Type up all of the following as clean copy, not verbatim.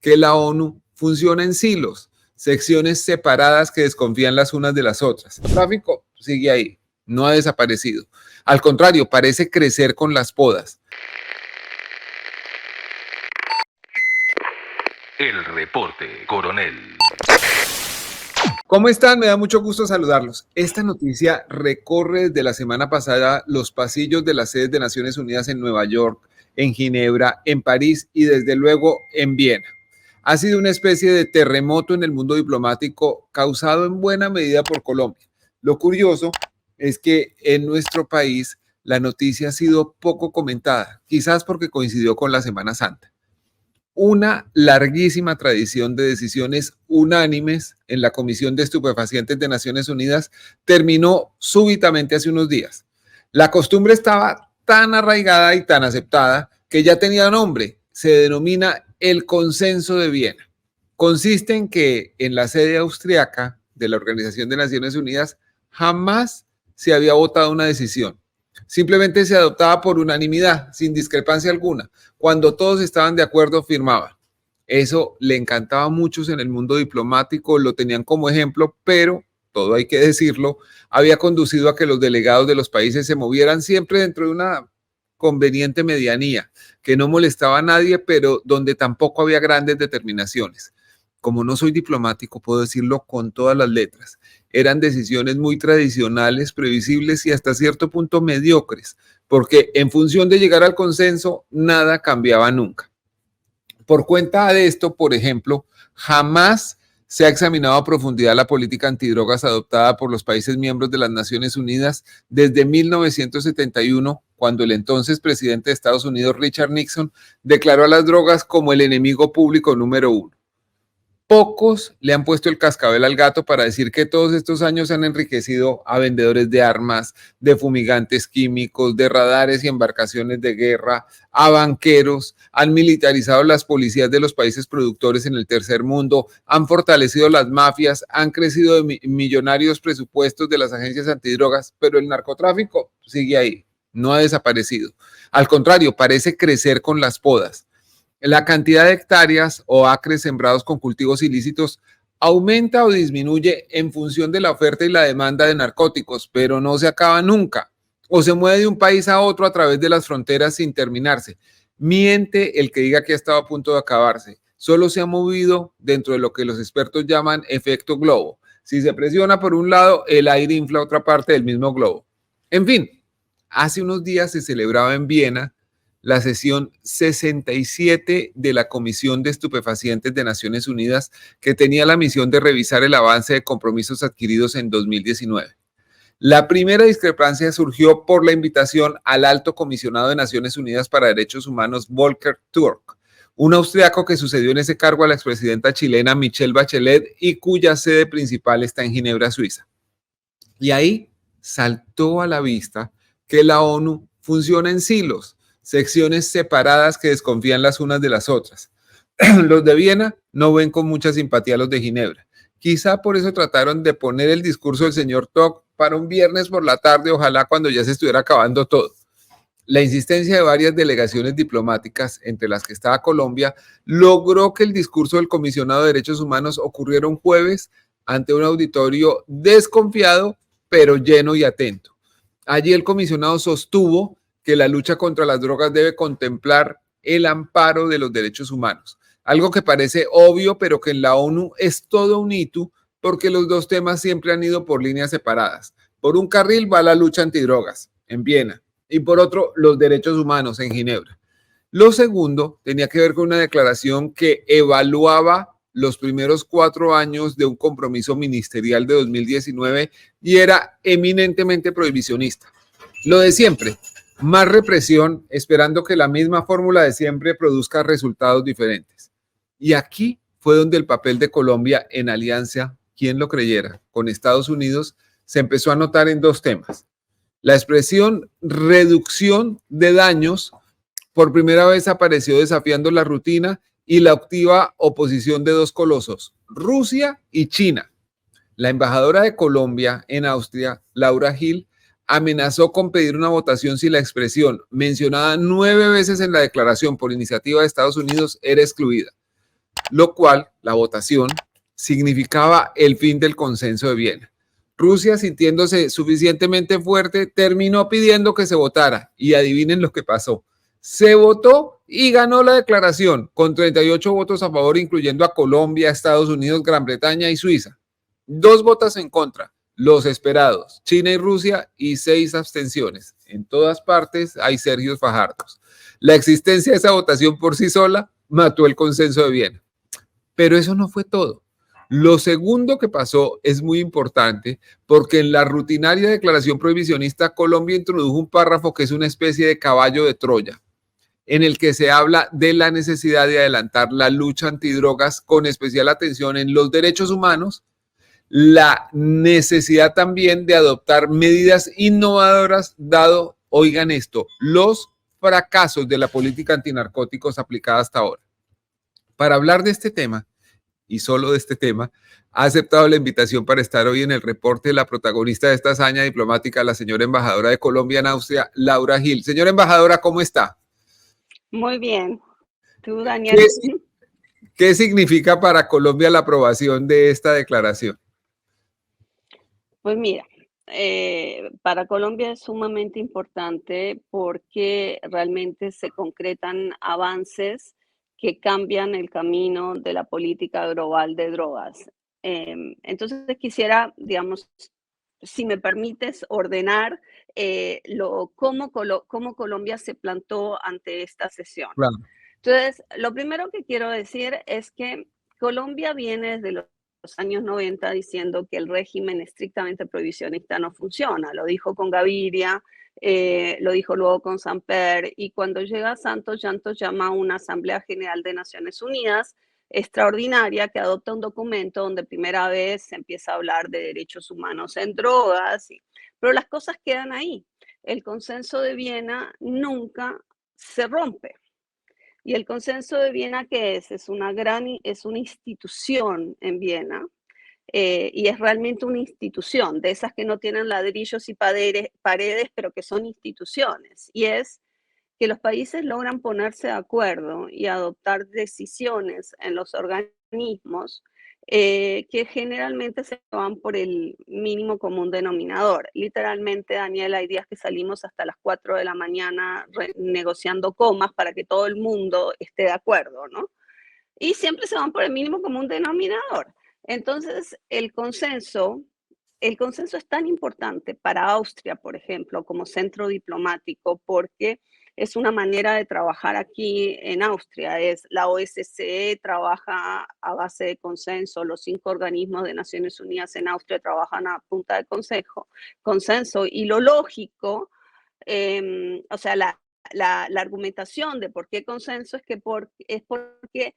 que la ONU funciona en silos, secciones separadas que desconfían las unas de las otras. El tráfico sigue ahí, no ha desaparecido. Al contrario, parece crecer con las podas. El reporte, coronel. ¿Cómo están? Me da mucho gusto saludarlos. Esta noticia recorre desde la semana pasada los pasillos de las sedes de Naciones Unidas en Nueva York, en Ginebra, en París y desde luego en Viena. Ha sido una especie de terremoto en el mundo diplomático causado en buena medida por Colombia. Lo curioso es que en nuestro país la noticia ha sido poco comentada, quizás porque coincidió con la Semana Santa. Una larguísima tradición de decisiones unánimes en la Comisión de Estupefacientes de Naciones Unidas terminó súbitamente hace unos días. La costumbre estaba tan arraigada y tan aceptada que ya tenía nombre. Se denomina el Consenso de Viena. Consiste en que en la sede austriaca de la Organización de Naciones Unidas jamás se había votado una decisión. Simplemente se adoptaba por unanimidad, sin discrepancia alguna. Cuando todos estaban de acuerdo, firmaban. Eso le encantaba a muchos en el mundo diplomático, lo tenían como ejemplo, pero, todo hay que decirlo, había conducido a que los delegados de los países se movieran siempre dentro de una conveniente medianía, que no molestaba a nadie, pero donde tampoco había grandes determinaciones. Como no soy diplomático, puedo decirlo con todas las letras. Eran decisiones muy tradicionales, previsibles y hasta cierto punto mediocres, porque en función de llegar al consenso, nada cambiaba nunca. Por cuenta de esto, por ejemplo, jamás se ha examinado a profundidad la política antidrogas adoptada por los países miembros de las Naciones Unidas desde 1971, cuando el entonces presidente de Estados Unidos, Richard Nixon, declaró a las drogas como el enemigo público número 1. Pocos le han puesto el cascabel al gato para decir que todos estos años han enriquecido a vendedores de armas, de fumigantes químicos, de radares y embarcaciones de guerra, a banqueros, han militarizado las policías de los países productores en el tercer mundo, han fortalecido las mafias, han crecido de millonarios presupuestos de las agencias antidrogas, pero el narcotráfico sigue ahí, no ha desaparecido. Al contrario, parece crecer con las podas. La cantidad de hectáreas o acres sembrados con cultivos ilícitos aumenta o disminuye en función de la oferta y la demanda de narcóticos, pero no se acaba nunca. O se mueve de un país a otro a través de las fronteras sin terminarse. Miente el que diga que ha estado a punto de acabarse. Solo se ha movido dentro de lo que los expertos llaman efecto globo. Si se presiona por un lado, el aire infla otra parte del mismo globo. En fin, hace unos días se celebraba en Viena la sesión 67 de la Comisión de Estupefacientes de Naciones Unidas, que tenía la misión de revisar el avance de compromisos adquiridos en 2019. La primera discrepancia surgió por la invitación al alto comisionado de Naciones Unidas para Derechos Humanos, Volker Turk, un austriaco que sucedió en ese cargo a la expresidenta chilena Michelle Bachelet y cuya sede principal está en Ginebra, Suiza. Y ahí saltó a la vista que la ONU funciona en silos, secciones separadas que desconfían las unas de las otras. Los de Viena no ven con mucha simpatía a los de Ginebra. Quizá por eso trataron de poner el discurso del señor Tusk para un viernes por la tarde, ojalá cuando ya se estuviera acabando todo. La insistencia de varias delegaciones diplomáticas, entre las que estaba Colombia, logró que el discurso del comisionado de Derechos Humanos ocurriera un jueves ante un auditorio desconfiado, pero lleno y atento. Allí el comisionado sostuvo que la lucha contra las drogas debe contemplar el amparo de los derechos humanos. Algo que parece obvio, pero que en la ONU es todo un hito, porque los dos temas siempre han ido por líneas separadas. Por un carril va la lucha antidrogas, en Viena, y por otro, los derechos humanos, en Ginebra. Lo segundo tenía que ver con una declaración que evaluaba los primeros 4 años de un compromiso ministerial de 2019 y era eminentemente prohibicionista. Lo de siempre. Más represión, esperando que la misma fórmula de siempre produzca resultados diferentes. Y aquí fue donde el papel de Colombia en alianza, quien lo creyera, con Estados Unidos, se empezó a notar en 2 temas. La expresión reducción de daños por primera vez apareció desafiando la rutina y la activa oposición de 2 colosos, Rusia y China. La embajadora de Colombia en Austria, Laura Gil, amenazó con pedir una votación si la expresión, mencionada 9 veces en la declaración por iniciativa de Estados Unidos, era excluida. lo cual, la votación, significaba el fin del consenso de Viena. Rusia, sintiéndose suficientemente fuerte, terminó pidiendo que se votara y adivinen lo que pasó. Se votó y ganó la declaración con 38 votos a favor, incluyendo a Colombia, Estados Unidos, Gran Bretaña y Suiza. 2 votos en contra, los esperados, China y Rusia, y 6 abstenciones. En todas partes hay Sergios Fajardos. La existencia de esa votación por sí sola mató el consenso de Viena. Pero eso no fue todo. Lo segundo que pasó es muy importante porque en la rutinaria declaración prohibicionista Colombia introdujo un párrafo que es una especie de caballo de Troya, en el que se habla de la necesidad de adelantar la lucha antidrogas con especial atención en los derechos humanos, la necesidad también de adoptar medidas innovadoras dado, oigan esto, los fracasos de la política antinarcóticos aplicada hasta ahora. Para hablar de este tema, y solo de este tema, ha aceptado la invitación para estar hoy en el reporte la protagonista de esta hazaña diplomática, la señora embajadora de Colombia en Austria, Laura Gil. Señora embajadora, ¿cómo está? Muy bien. ¿Tú, ¿Qué, Daniel? qué significa para Colombia la aprobación de esta declaración? Pues mira, para Colombia es sumamente importante porque realmente se concretan avances que cambian el camino de la política global de drogas. Entonces quisiera, digamos, si me permites, ordenar cómo Colombia se plantó ante esta sesión. Claro. Entonces, lo primero que quiero decir es que Colombia viene desde los años 90 diciendo que el régimen estrictamente prohibicionista no funciona. Lo dijo con Gaviria, lo dijo luego con Samper, y cuando llega Santos llama a una Asamblea General de Naciones Unidas extraordinaria que adopta un documento donde primera vez se empieza a hablar de derechos humanos en drogas, pero las cosas quedan ahí. El consenso de Viena nunca se rompe. Y el consenso de Viena, ¿qué es? Es una institución en Viena, y es realmente una institución, de esas que no tienen ladrillos y paredes, pero que son instituciones. Y es que los países logran ponerse de acuerdo y adoptar decisiones en los organismos que generalmente se van por el mínimo común denominador. Literalmente, Daniel, hay días que salimos hasta las 4 de la mañana negociando comas para que todo el mundo esté de acuerdo, ¿no? Y siempre se van por el mínimo común denominador. Entonces, el consenso es tan importante para Austria, por ejemplo, como centro diplomático, porque es una manera de trabajar aquí en Austria. La OSCE trabaja a base de consenso, los 5 organismos de Naciones Unidas en Austria trabajan a punta de consenso, y lo lógico, o sea, la argumentación de por qué consenso es porque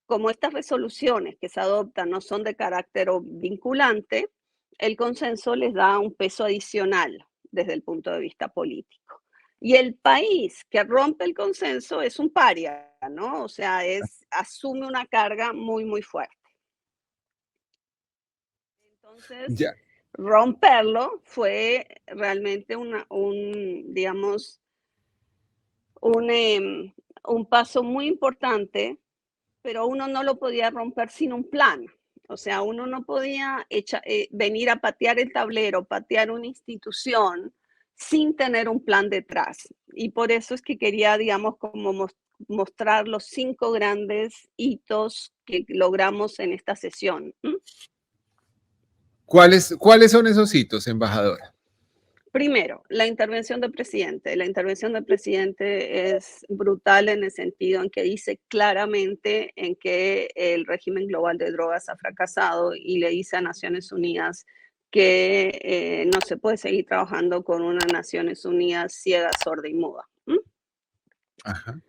como estas resoluciones que se adoptan no son de carácter vinculante, el consenso les da un peso adicional desde el punto de vista político. Y el país que rompe el consenso es un paria, ¿no? O sea, asume una carga muy, muy fuerte. Entonces, Ya. romperlo fue realmente digamos, un paso muy importante, pero uno no lo podía romper sin un plan. O sea, uno no podía venir a patear el tablero, patear una institución sin tener un plan detrás. Y por eso es que quería, digamos, como mostrar los 5 grandes hitos que logramos en esta sesión. ¿Cuáles son esos hitos, embajadora? Primero, la intervención del presidente. La intervención del presidente es brutal en el sentido en que dice claramente en que el régimen global de drogas ha fracasado y le dice a Naciones Unidas que no se puede seguir trabajando con una Naciones Unidas ciega, sorda y muda. Ajá.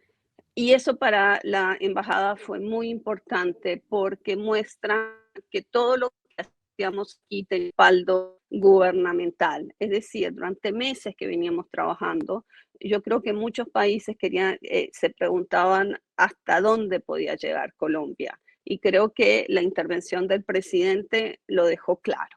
Y eso para la embajada fue muy importante porque muestra que todo lo que hacíamos aquí tenía respaldo gubernamental. Es decir, durante meses que veníamos trabajando, yo creo que muchos países se preguntaban hasta dónde podía llegar Colombia. Y creo que la intervención del presidente lo dejó claro.